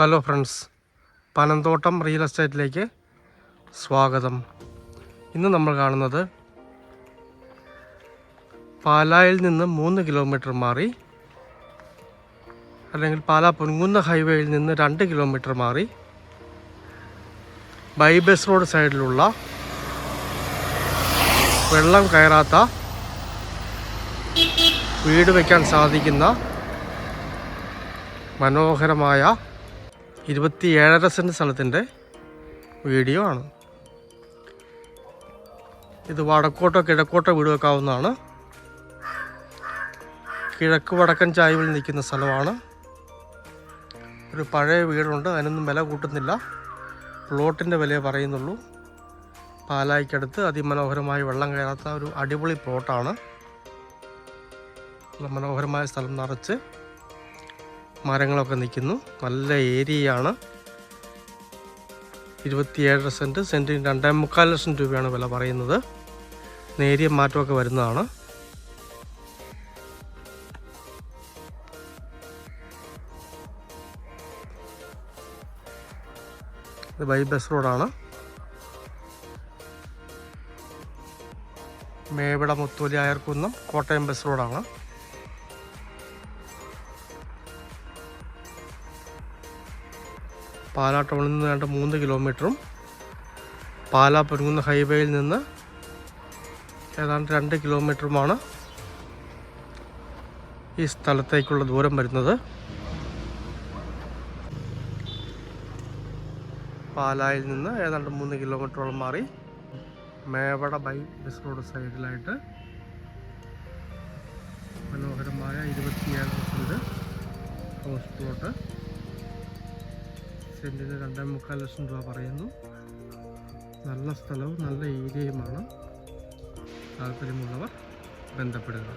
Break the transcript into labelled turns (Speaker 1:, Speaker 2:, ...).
Speaker 1: Hello friends, Panamthottam real എസ്റ്റേറ്റിലേക്ക് സ്വാഗതം. ഇന്ന് നമ്മൾ കാണുന്നത് പാലായിൽ നിന്ന് 3 കിലോമീറ്റർ മാറി, അല്ലെങ്കിൽ പാലാ പൊൻകുന്ന ഹൈവേയിൽ നിന്ന് 2 കിലോമീറ്റർ മാറി ബൈബസ് റോഡ് സൈഡിലുള്ള വെള്ളം കയറാത്ത വീട് വയ്ക്കാൻ സാധിക്കുന്ന മനോഹരമായ 27.5 സെൻറ്റ് സ്ഥലത്തിൻ്റെ വീഡിയോ ആണ്. ഇത് വടക്കോട്ടോ കിഴക്കോട്ടോ വീട് വെക്കാവുന്നതാണ്. കിഴക്ക് വടക്കൻ ചായ്വിൽ നിൽക്കുന്ന സ്ഥലമാണ്. ഒരു പഴയ വീടുണ്ട്, അതിനൊന്നും വില കൂട്ടുന്നില്ല, പ്ലോട്ടിൻ്റെ വിലയെ പറയുന്നുള്ളൂ. പാലായ്ക്കടുത്ത് അതിമനോഹരമായി വെള്ളം കയറാത്ത ഒരു അടിപൊളി പ്ലോട്ടാണ്. മനോഹരമായ സ്ഥലം, നിറച്ച് മരങ്ങളൊക്കെ നിൽക്കുന്നു. നല്ല ഏരിയയാണ്. 27 സെൻറ്റ്, സെൻറ്റിന് 2.25 ലക്ഷം രൂപയാണ് വില പറയുന്നത്. നേരിയ മാറ്റമൊക്കെ വരുന്നതാണ്. ഇത് ബൈബസ് റോഡാണ്. മേവിട മുത്തോലി അയർക്കുന്നം കോട്ടയം ബസ് റോഡാണ്. പാലാ ടൗണിൽ നിന്ന് വേണ്ട 3 കിലോമീറ്ററും പാലാ പൊൻകുന്ന ഹൈവേയിൽ നിന്ന് ഏതാണ്ട് 2 കിലോമീറ്ററുമാണ് ഈ സ്ഥലത്തേക്കുള്ള ദൂരം വരുന്നത്. പാലായിൽ നിന്ന് ഏതാണ്ട് 3 കിലോമീറ്ററോളം മാറി മേവട ബൈബസ് റോഡ് സൈഡിലായിട്ട് മനോഹരമായ 27 സെൻറ്റ് ഹൗസ് പ്ലോട്ട്. സെൻറ്റിന് 2.25 ലക്ഷം രൂപ പറയുന്നു. നല്ല സ്ഥലവും നല്ല ഏരിയയുമാണ്. താല്പര്യമുള്ളവർ ബന്ധപ്പെടുക.